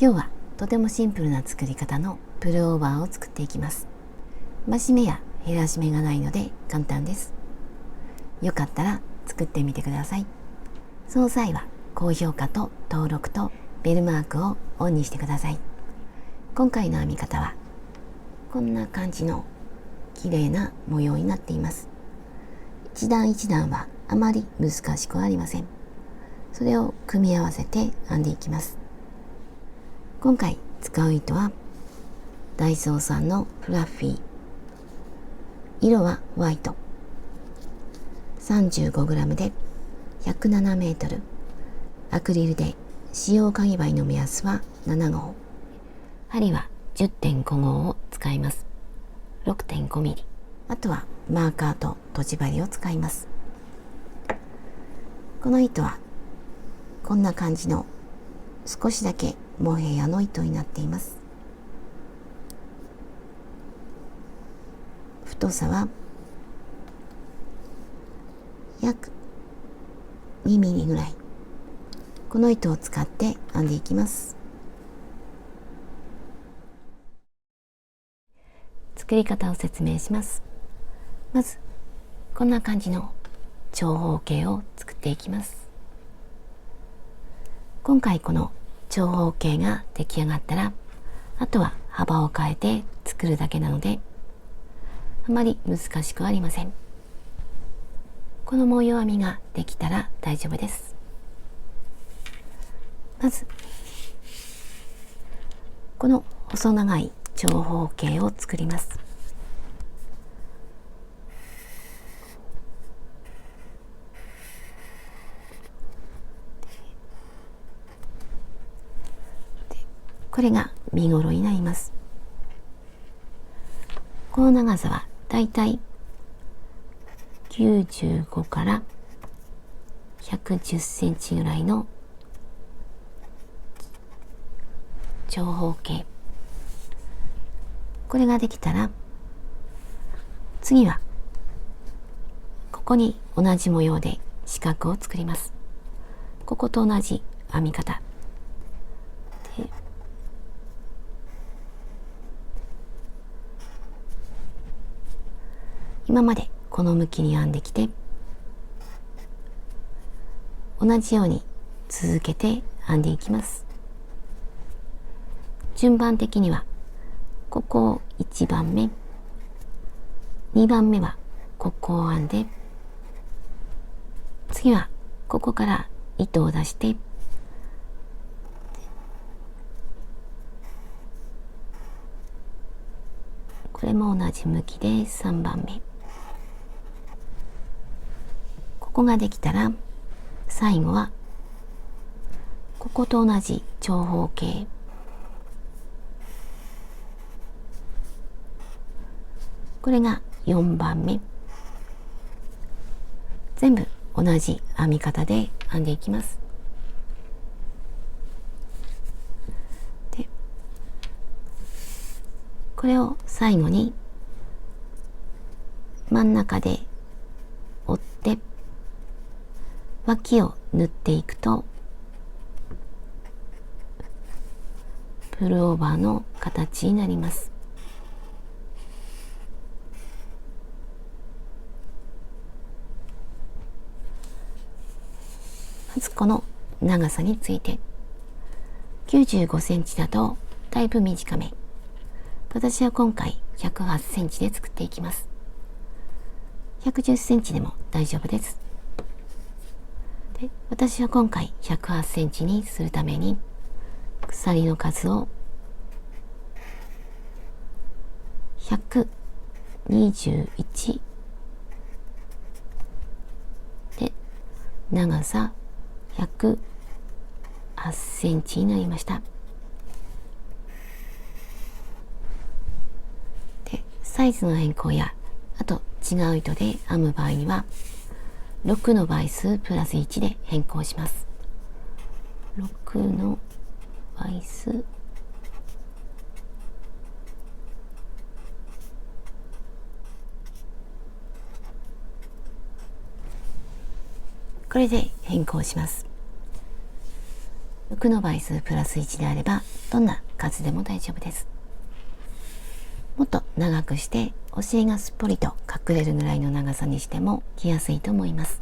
今日はとてもシンプルな作り方のプルオーバーを作っていきます。増し目や減らし目がないので簡単です。よかったら作ってみてください。その際は高評価と登録とベルマークをオンにしてください。今回の編み方はこんな感じの綺麗な模様になっています。一段一段はあまり難しくありません。それを組み合わせて編んでいきます。今回使う糸はダイソーさんのフラッフィー、色はホワイト、35g で107メートル、アクリルで使用かぎ針の目安は7号、針は 10.5 号を使います。 6.5 ミリ、あとはマーカーととじ針を使います。この糸はこんな感じの少しだけモヘアの糸になっています。太さは約2ミリぐらい。この糸を使って編んでいきます。作り方を説明します。まずこんな感じの長方形を作っていきます。今回この長方形が出来上がったら、あとは幅を変えて作るだけなのであまり難しくありません。この模様編みができたら大丈夫です。まずこの細長い長方形を作ります。これが身ごろになります。この長さはだいたい95から110センチぐらいの長方形。これができたら、次はここに同じ模様で四角を作ります。ここと同じ編み方で、今までこの向きに編んできて、同じように続けて編んでいきます。順番的にはここを1番目、2番目はここを編んで、次はここから糸を出して、これも同じ向きで3番目。ここができたら、最後はここと同じ長方形、これが4番目。全部同じ編み方で編んでいきます。で、これを最後に真ん中で折って脇を縫っていくとプルオーバーの形になります。まずこの長さについて、95センチだとだいぶ短め。私は今回108センチで作っていきます。110センチでも大丈夫です。で、私は今回108センチにするために鎖の数を121で、長さ108センチになりました。で、サイズの変更やあと違う糸で編む場合には6の倍数プラス1で変更します。6の倍数これで変更します。6の倍数プラス1であればどんな数でも大丈夫です。もっと長くしてお尻がすっぽりと隠れるぐらいの長さにしても着やすいと思います。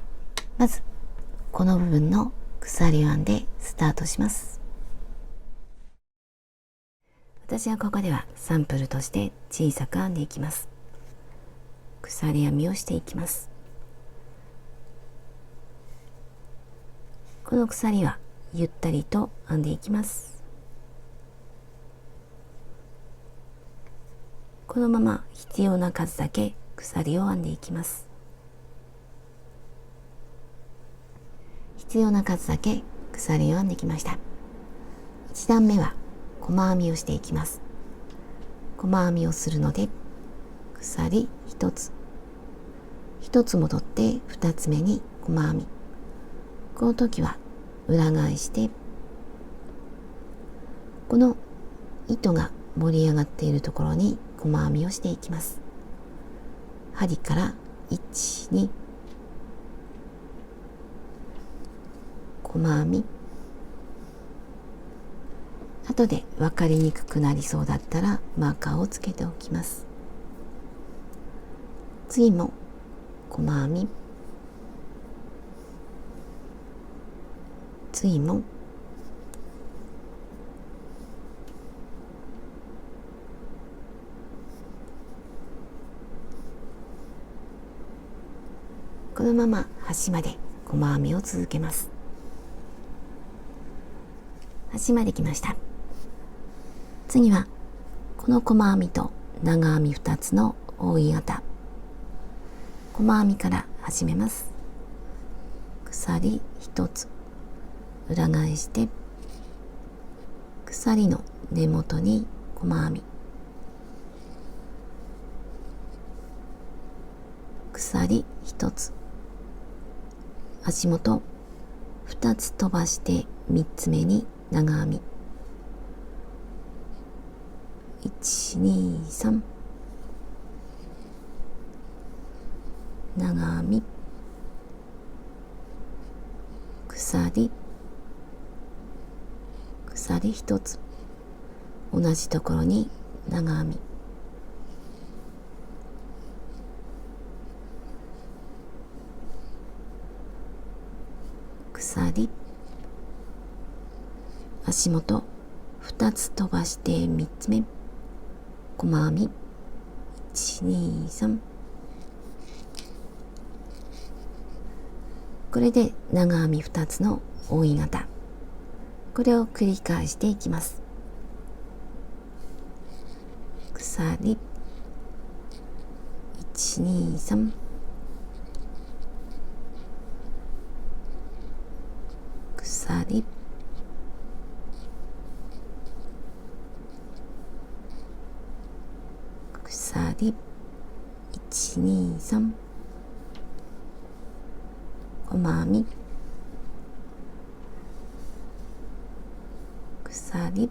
まずこの部分の鎖を編んでスタートします。私はここではサンプルとして小さく編んでいきます。鎖編みをしていきます。この鎖はゆったりと編んでいきます。このまま必要な数だけ鎖を編んでいきます。必要な数だけ鎖を編んできました。1段目は細編みをしていきます。細編みをするので鎖1つ、1つ戻って2つ目に細編み。この時は裏返してこの糸が盛り上がっているところに細編みをしていきます。針から1、2、細編み。後で分かりにくくなりそうだったらマーカーをつけておきます。次も細編み。次もこのまま端まで細編みを続けます。端まで来ました。次はこの細編みと長編み2つの扇形、細編みから始めます。鎖1つ、裏返して鎖の根元に細編み、鎖1つ、足元2つ飛ばして3つ目に長編み、1、2、3、長編み、鎖、鎖1つ、同じところに長編み、鎖、足元2つ飛ばして3つ目、細編み、1、2、3。これで長編み2つの扇形、これを繰り返していきます。鎖、1、2、3、鎖、鎖、1、2、3、細編み、鎖、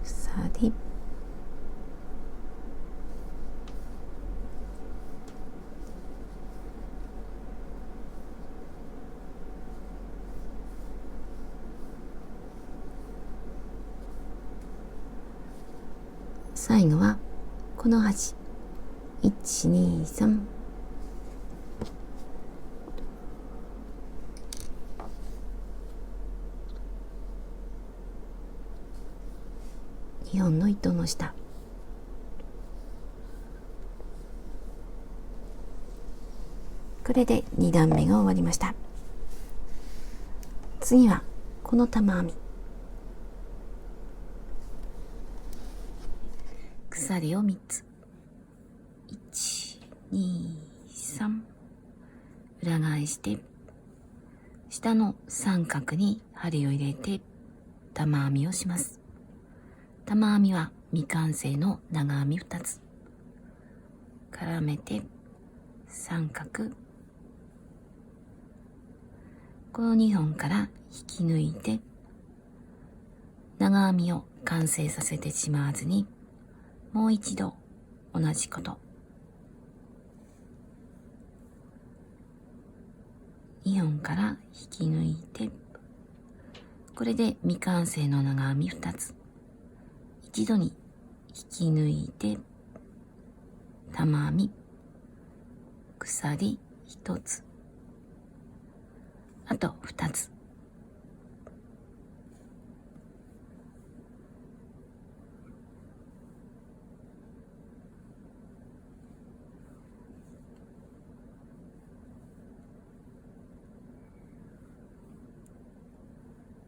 鎖、最後はこの端、1、2、3、2本の糸の下、これで2段目が終わりました。次はこの玉編み、鎖を3つ、1、2、3、裏返して下の三角に針を入れて玉編みをします。玉編みは未完成の長編み2つ、絡めて三角、この2本から引き抜いて長編みを完成させてしまわずに、もう一度同じこと、2本から引き抜いて、これで未完成の長編み2つ、一度に引き抜いて玉編み、鎖1つ、あと2つ、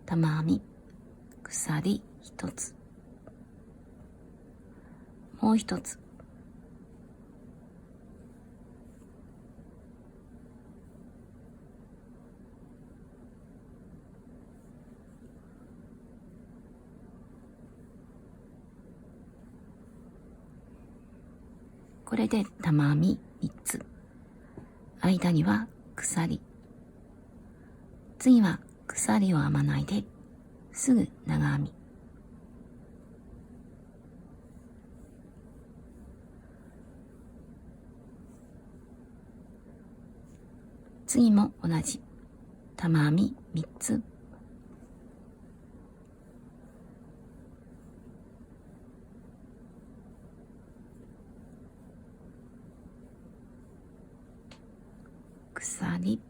玉編み、鎖1つ、もう1つ、これで玉編み3つ、間には鎖、次は鎖を編まないですぐ長編み、次も同じ玉編み3つ、鎖、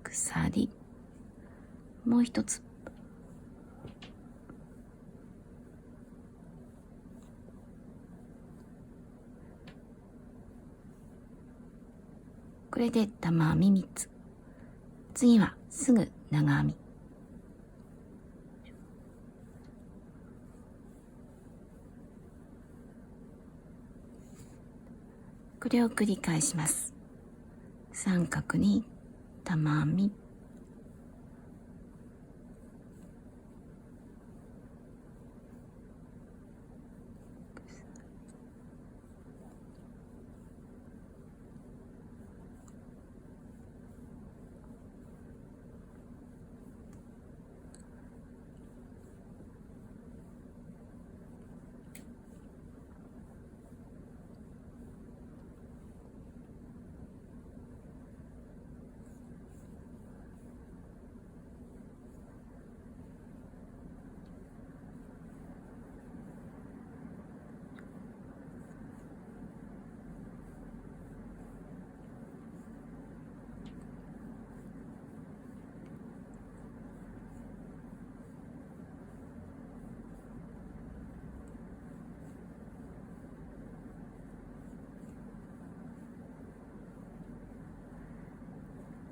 鎖、もう一つ、これで玉編み3つ、次はすぐ長編み、これを繰り返します。三角に玉編み、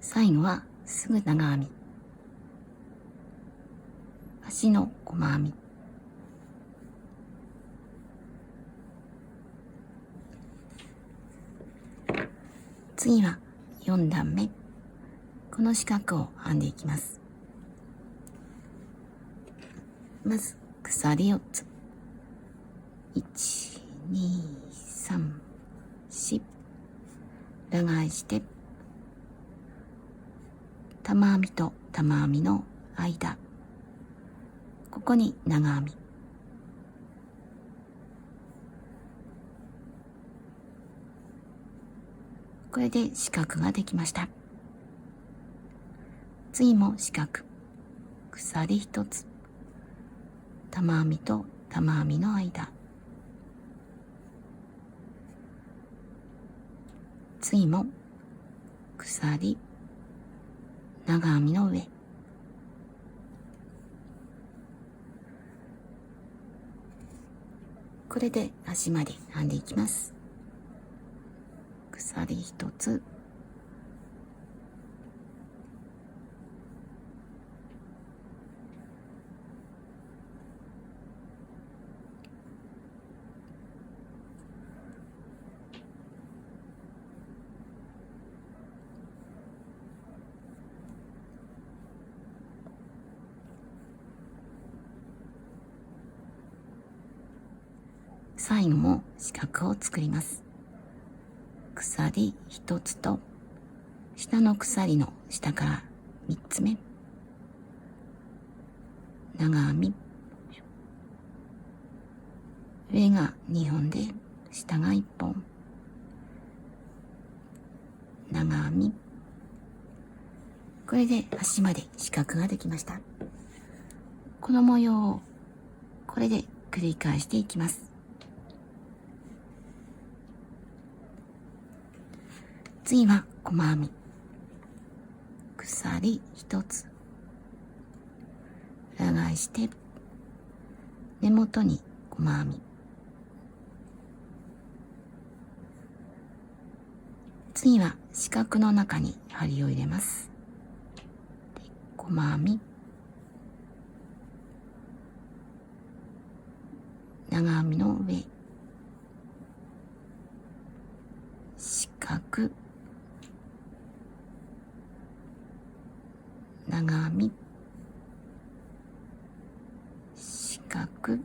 最後はすぐ長編み、端の細編み、次は4段目、この四角を編んでいきます。まず鎖4つ、1、2、3、4、裏返して玉編みと玉編みの間、ここに長編み、これで四角ができました。次も四角、鎖1つ、玉編みと玉編みの間、次も鎖、長編みの上、これで端まで編んでいきます。鎖1つ、最後も四角を作ります。鎖1つと下の鎖の下から3つ目、長編み、上が2本で下が1本、長編み。これで端まで四角ができました。この模様をこれで繰り返していきます。次は細編み、鎖1つ、裏返して根元に細編み、次は四角の中に針を入れます。細編み、長編みの上、四角、長編み、四角、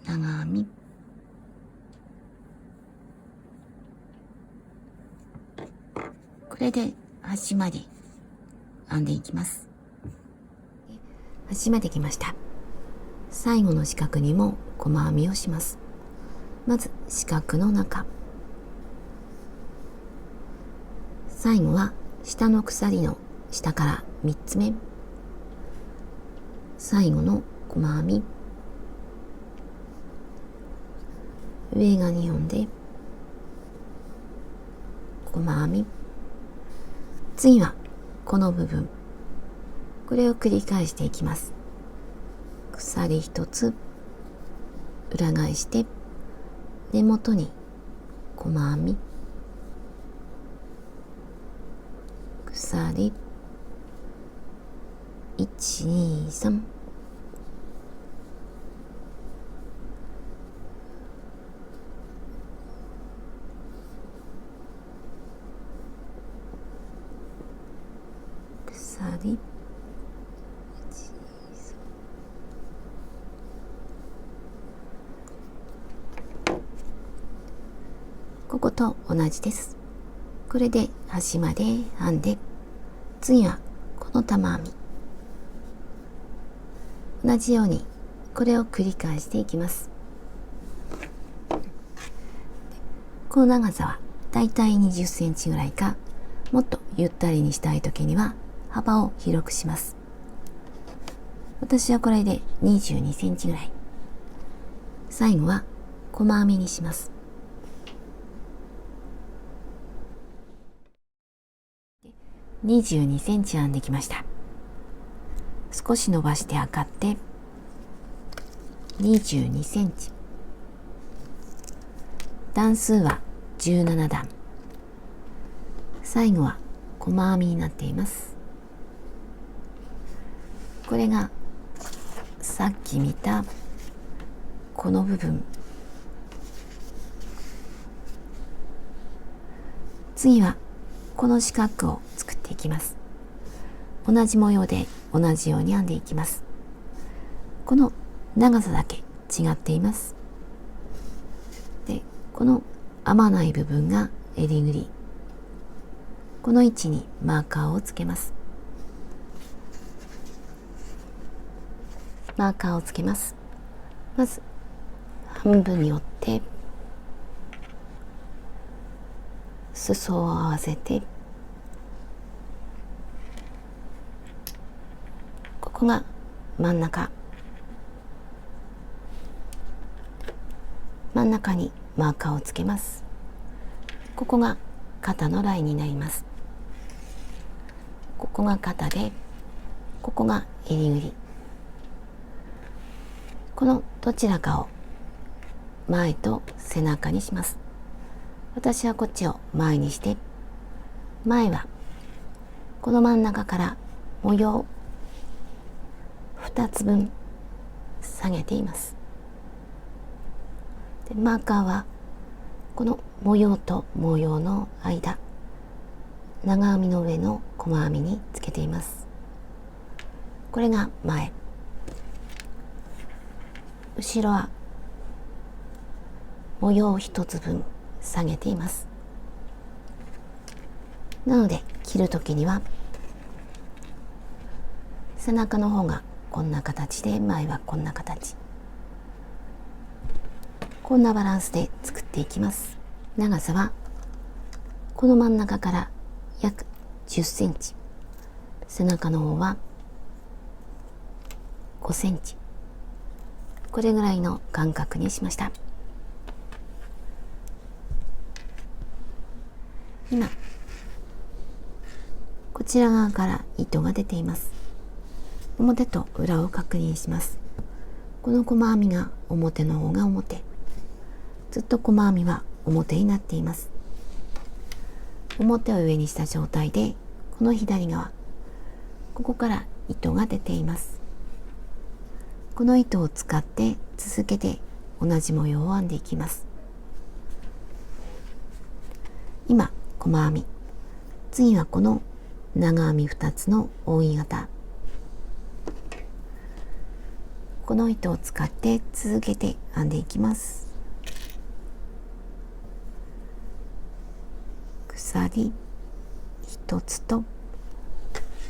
長編み、これで端まで編んでいきます。端まできました。最後の四角にも細編みをします。まず四角の中、最後は下の鎖の下から3つ目、最後の細編み、上が2本で細編み、次はこの部分、これを繰り返していきます。鎖1つ、裏返して根元に細編み、鎖1、2、3、鎖ここと同じです。これで端まで編んで、次はこの玉編み、同じようにこれを繰り返していきます。この長さはだいたい20センチぐらいか、もっとゆったりにしたい時には幅を広くします。私はこれで22センチぐらい。最後は細編みにします。22センチ編んできました。少し伸ばして測って22センチ。段数は17段。最後は細編みになっています。これがさっき見たこの部分。次はこの四角を作っていきます。同じ模様で同じように編んでいきます。この長さだけ違っています。で、この編まない部分が襟ぐり。この位置にマーカーをつけます。マーカーをつけます。まず半分に折って裾を合わせて、ここが真ん中、真ん中にマーカーをつけます。ここが肩のラインになります。ここが肩で、ここが襟ぐり。このどちらかを前と背中にします。私はこっちを前にして、前はこの真ん中から模様2つ分下げています。で、マーカーはこの模様と模様の間、長編みの上の細編みにつけています。これが前。後ろは模様を一つ分下げています。なので切る時には背中の方がこんな形で、前はこんな形、こんなバランスで作っていきます。長さはこの真ん中から約10センチ、背中の方は5センチ、これぐらいの間隔にしました。今こちら側から糸が出ています。表と裏を確認します。この細編みが表の方が表、ずっと細編みは表になっています。表を上にした状態で、この左側、ここから糸が出ています。この糸を使って続けて同じ模様を編んでいきます。今細編み、次はこの長編み2つの扇形、この糸を使って続けて編んでいきます。鎖1つと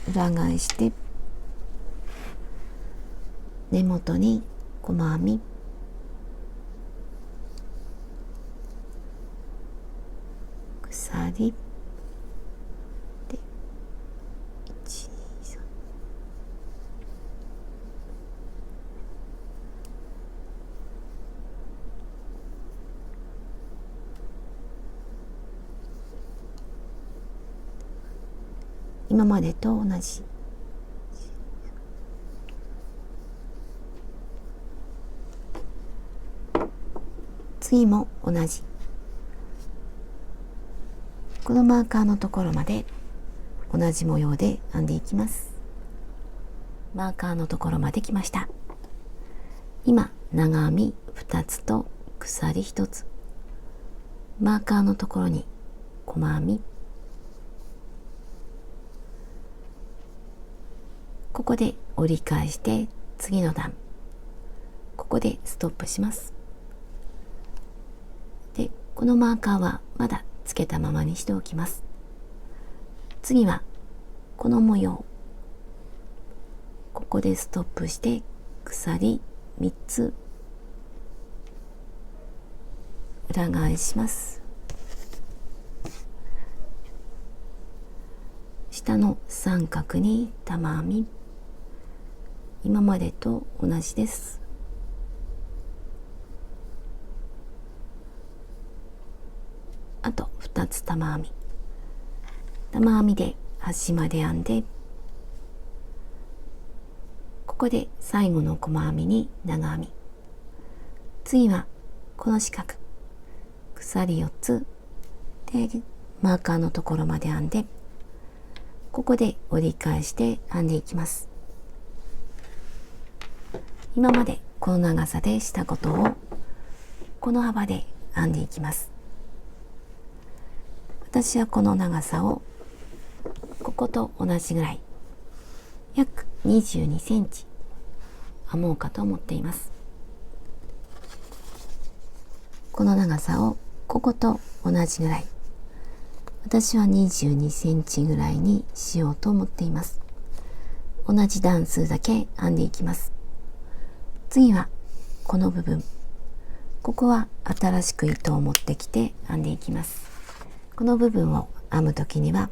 裏返して根元に細編み、鎖で1、2、3、今までと同じ。次も同じ。このマーカーのところまで同じ模様で編んでいきます。マーカーのところまで来ました。今長編み2つと鎖1つ、マーカーのところに細編み、ここで折り返して次の段、ここでストップします。で、このマーカーはまだつけたままにしておきます。次はこの模様、ここでストップして鎖3つ裏返します。下の三角に玉編み、今までと同じです。あと2つ玉編み、玉編みで端まで編んで、ここで最後の細編みに長編み、次はこの四角、鎖4つでマーカーのところまで編んで、ここで折り返して編んでいきます。今までこの長さでしたことをこの幅で編んでいきます。私はこの長さをここと同じぐらい、約22センチ編もうかと思っています。この長さをここと同じぐらい、私は22センチぐらいにしようと思っています。同じ段数だけ編んでいきます。次はこの部分、ここは新しく糸を持ってきて編んでいきます。この部分を編むときには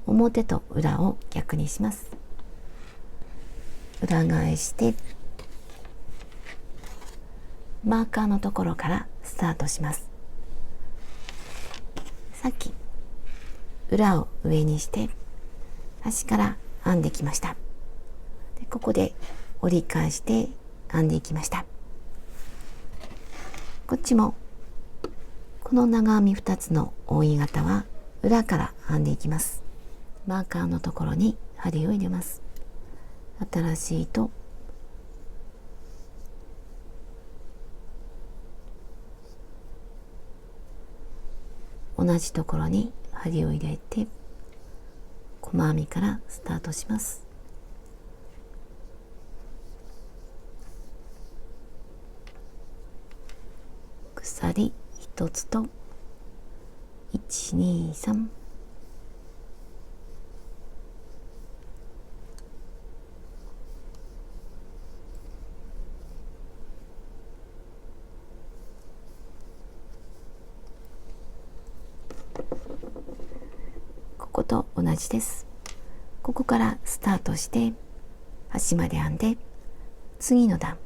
表と裏を逆にします。裏返してマーカーのところからスタートします。さっき裏を上にして端から編んできました。で、ここで折り返して編んでいきました。こっちもこの長編み2つの扇形は裏から編んでいきます。マーカーのところに針を入れます。新しい糸、同じところに針を入れて細編みからスタートします。鎖1つと123、ここと同じです。ここからスタートして端まで編んで、次の段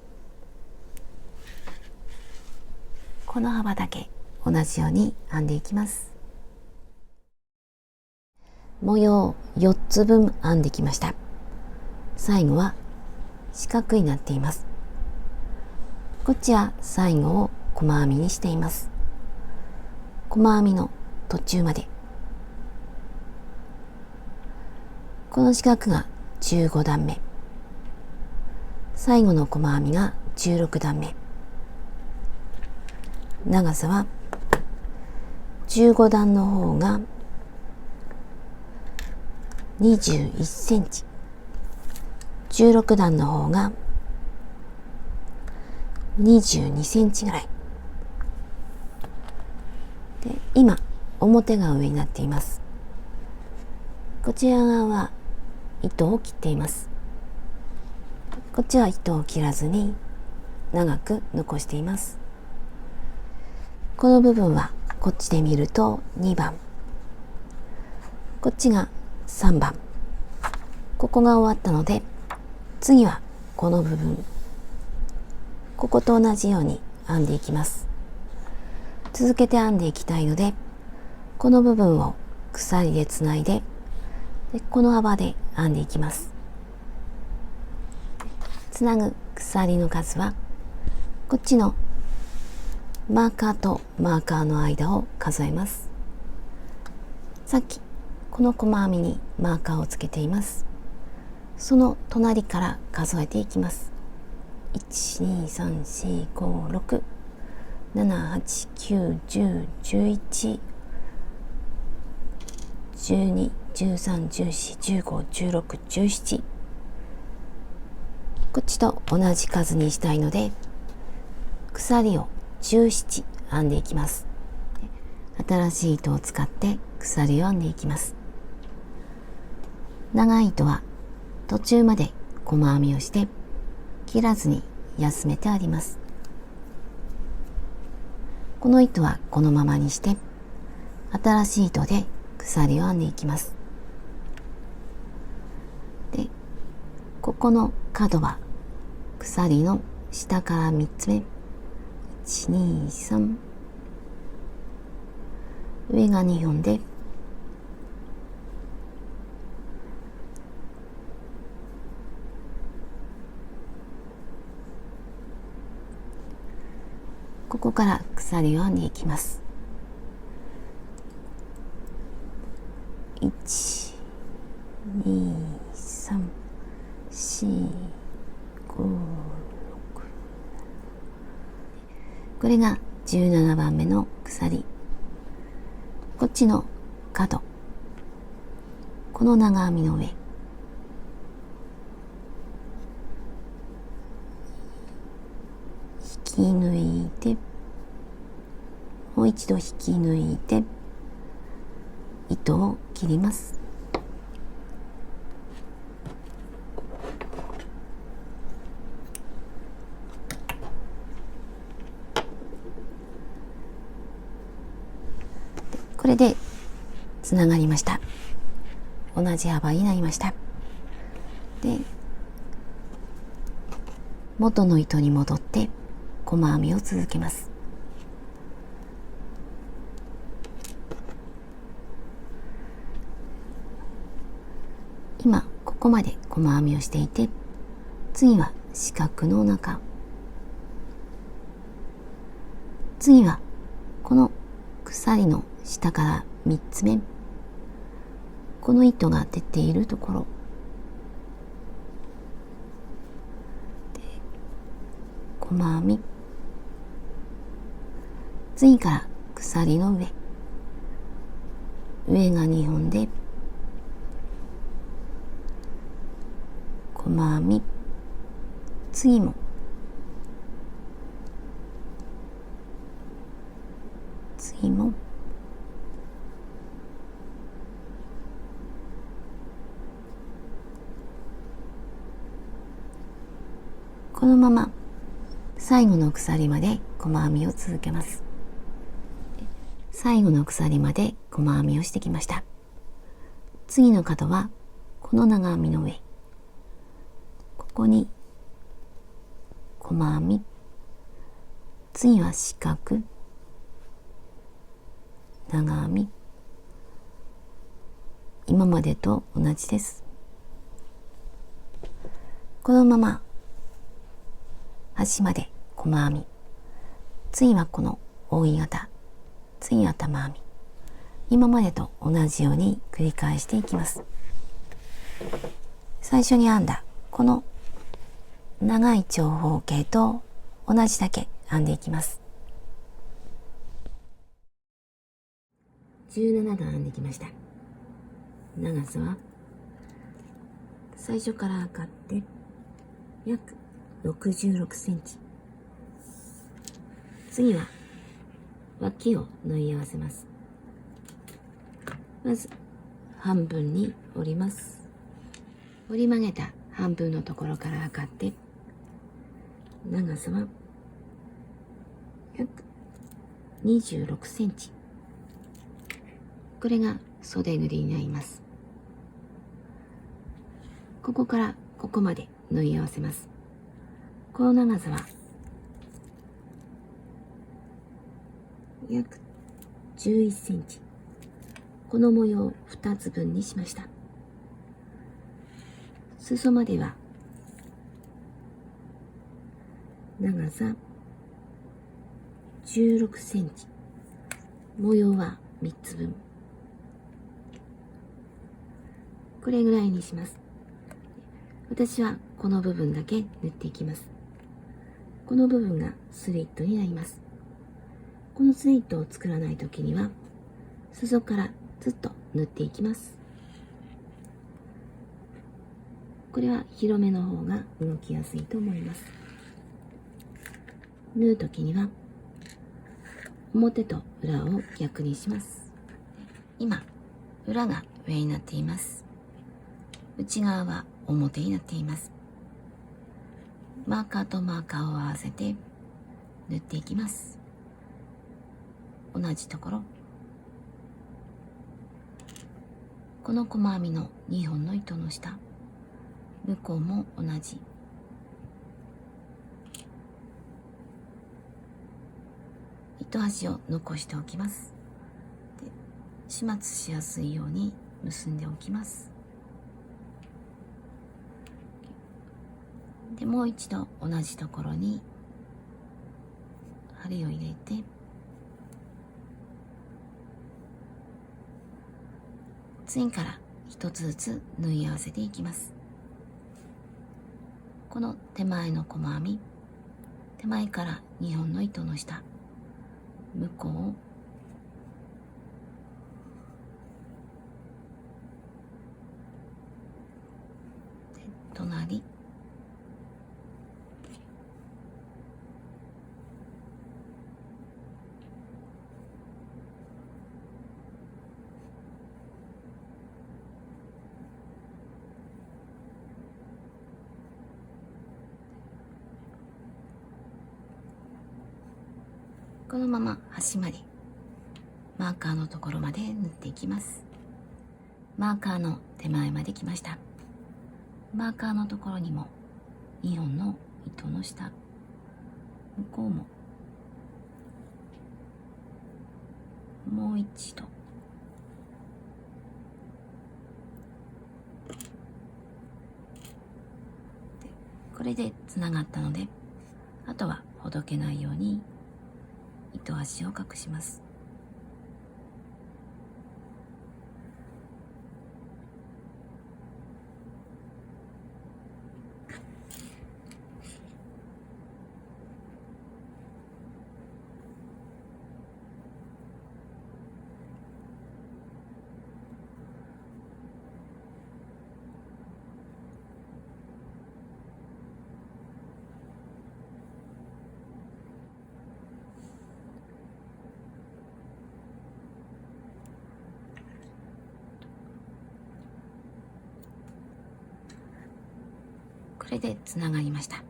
この幅だけ同じように編んでいきます。模様4つ分編んできました。最後は四角になっています。こっちは最後を細編みにしています。細編みの途中まで、この四角が15段目、最後の細編みが16段目、長さは15段の方が21センチ、16段の方が22センチぐらいで、今表が上になっています。こちら側は糸を切っています。こっちは糸を切らずに長く残しています。この部分はこっちで見ると2番、こっちが3番、ここが終わったので、次はこの部分、ここと同じように編んでいきます。続けて編んでいきたいので、この部分を鎖でつないで、この幅で編んでいきます。つなぐ鎖の数はこっちのマーカーとマーカーの間を数えます。さっきこの細編みにマーカーをつけています。その隣から数えていきます。1,2,3,4,5,6,7,8,9,10,11,12,13,14,15,16,17、こっちと同じ数にしたいので、鎖を17編んでいきます。新しい糸を使って鎖を編んでいきます。長い糸は途中まで細編みをして切らずに休めてあります。この糸はこのままにして新しい糸で鎖を編んでいきます。で、ここの角は鎖の下から3つ目、1、2、3、上が2本で、ここから鎖を編んでいきます。1、2、3、4、5、6、これが17番目の鎖。こっちの角、この長編みの上、引き抜いて、もう一度引き抜いて糸を切ります。これでつながりました。同じ幅になりました。で、元の糸に戻って細編みを続けます。今ここまで細編みをしていて、次は四角の中、次はこの鎖の下から3つ目、この糸が出ているところで細編み、次から鎖の上が2本で細編み、次もこのまま最後の鎖まで細編みを続けます。最後の鎖まで細編みをしてきました。次の角はこの長編みの上、ここに細編み、次は四角、長編み、今までと同じです。このまま端まで細編み、次はこの扇形、次は玉編み、今までと同じように繰り返していきます。最初に編んだこの長い長方形と同じだけ編んでいきます。17段編んできました。長さは最初から測って約66センチ。次は脇を縫い合わせます。まず半分に折ります。折り曲げた半分のところから測って長さは約26センチ。これが袖ぐりになります。ここからここまで縫い合わせます。この長さは約11センチ。この模様を2つ分にしました。裾までは長さ16センチ。模様は3つ分。これぐらいにします。私はこの部分だけ縫っていきます。この部分がスリットになります。このスリットを作らないときには裾からずっと縫っていきます。これは広めの方が動きやすいと思います。縫うときには表と裏を逆にします。今裏が上になっています。内側は表になっています。マーカーとマーカーを合わせて縫っていきます。同じところ、この細編みの2本の糸の下、向こうも同じ。糸端を残しておきます。で、始末しやすいように結んでおきます。で、もう一度同じところに針を入れて、次から一つずつ縫い合わせていきます。この手前の細編み、手前から2本の糸の下、向こうを隣、このまま端までマーカーのところまで縫っていきます。マーカーの手前まで来ました。マーカーのところにも2本の糸の下、向こうももう一度、これでつながったので、あとはほどけないように糸端を隠します。これでつながりました。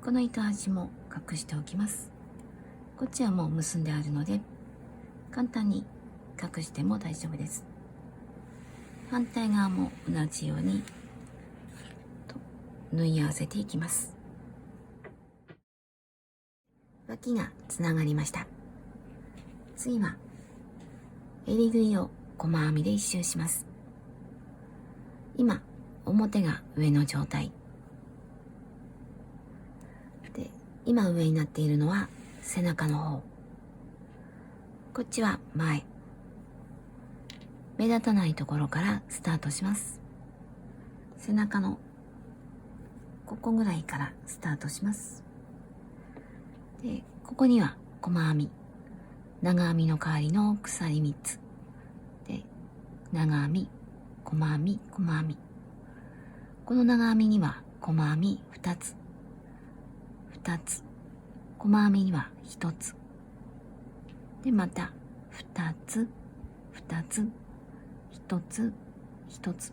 この糸端も隠しておきます。こっちはもう結んであるので簡単に隠しても大丈夫です。反対側も同じように縫い合わせていきます。脇がつながりました。次は襟ぐりを細編みで一周します。今表が上の状態で、今上になっているのは背中の方、こっちは前。目立たないところからスタートします。背中のここぐらいからスタートします。で、ここには細編み、長編みの代わりの鎖3つで、長編み、細編み、細編み。この長編みには細編み2つ、2つ、細編みには1つで、また2つ、2つ、1つ、1つ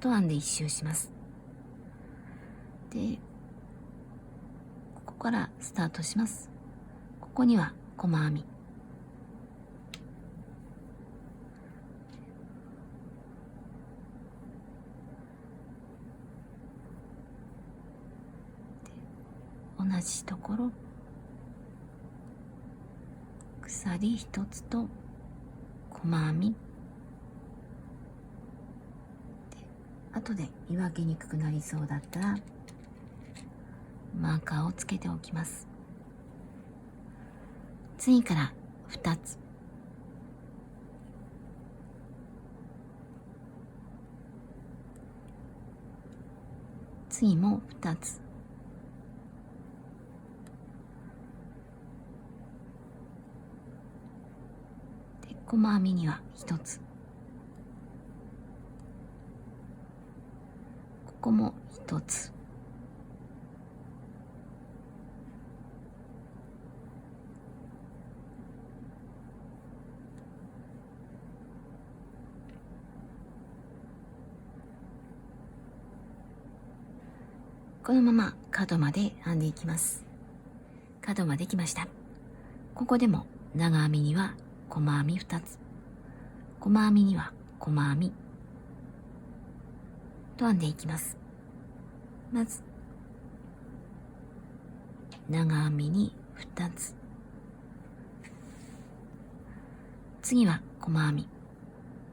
と編んで一周します。で、ここからスタートします。ここには細編み、同じところ鎖1つと細編みで、後で見分けにくくなりそうだったらマーカーをつけておきます。次から2つ、次も2つ、で細編みには1つ、ここも1つ、このまま角まで編んでいきます。角まできました。ここでも長編みには細編み2つ、細編みには細編みと編んでいきます。まず長編みに2つ、次は細編み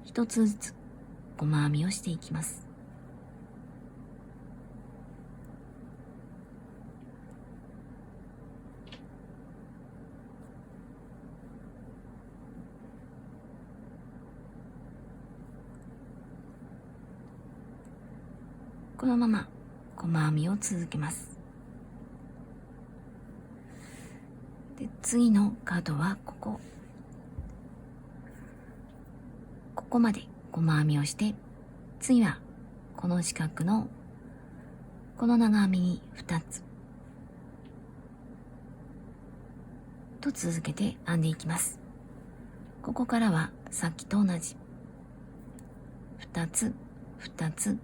1つずつ細編みをしていきます。このまま細編みを続けます。で、次の角はここまで細編みをして、次はこの四角のこの長編みに2つと続けて編んでいきます。ここからはさっきと同じ2つ2つ、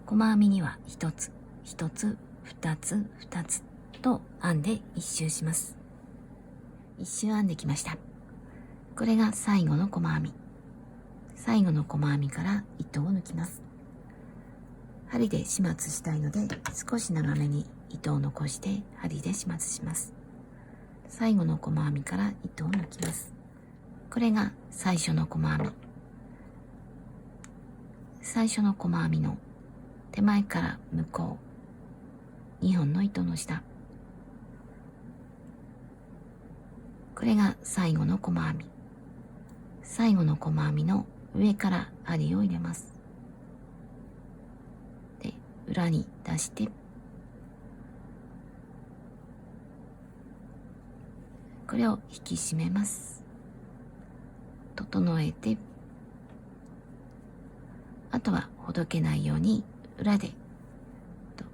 細編みには1つ1つ2つ2つと編んで一周します。一周編んできました。これが最後の細編み。最後の細編みから糸を抜きます。針で始末したいので少し長めに糸を残して針で始末します。最後の細編みから糸を抜きます。これが最初の細編み。最初の細編みの手前から向こう2本の糸の下、これが最後の細編み。最後の細編みの上から針を入れます。で、裏に出してこれを引き締めます。整えて、あとはほどけないように裏で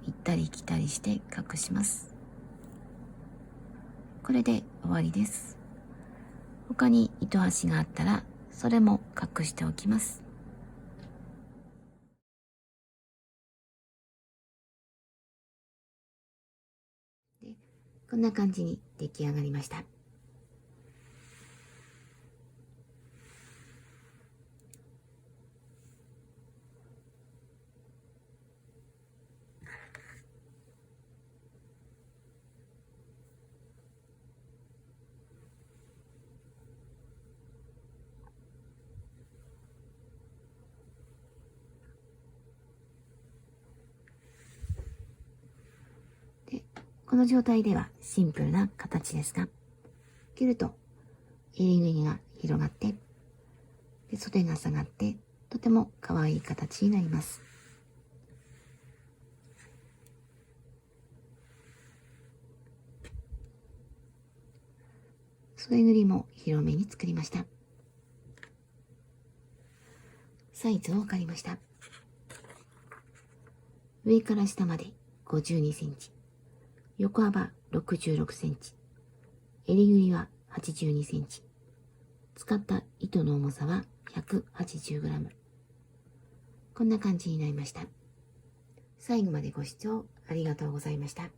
行ったり来たりして隠します。これで終わりです。他に糸端があったらそれも隠しておきます。こんな感じに出来上がりました。で、この状態ではシンプルな形ですが、切ると襟ぐりが広がって、で袖が下がって、とても可愛い形になります。袖ぐりも広めに作りました。サイズを測りました。上から下まで52センチ、横幅66センチ、襟ぐりは82センチ、使った糸の重さは 180g。こんな感じになりました。最後までご視聴ありがとうございました。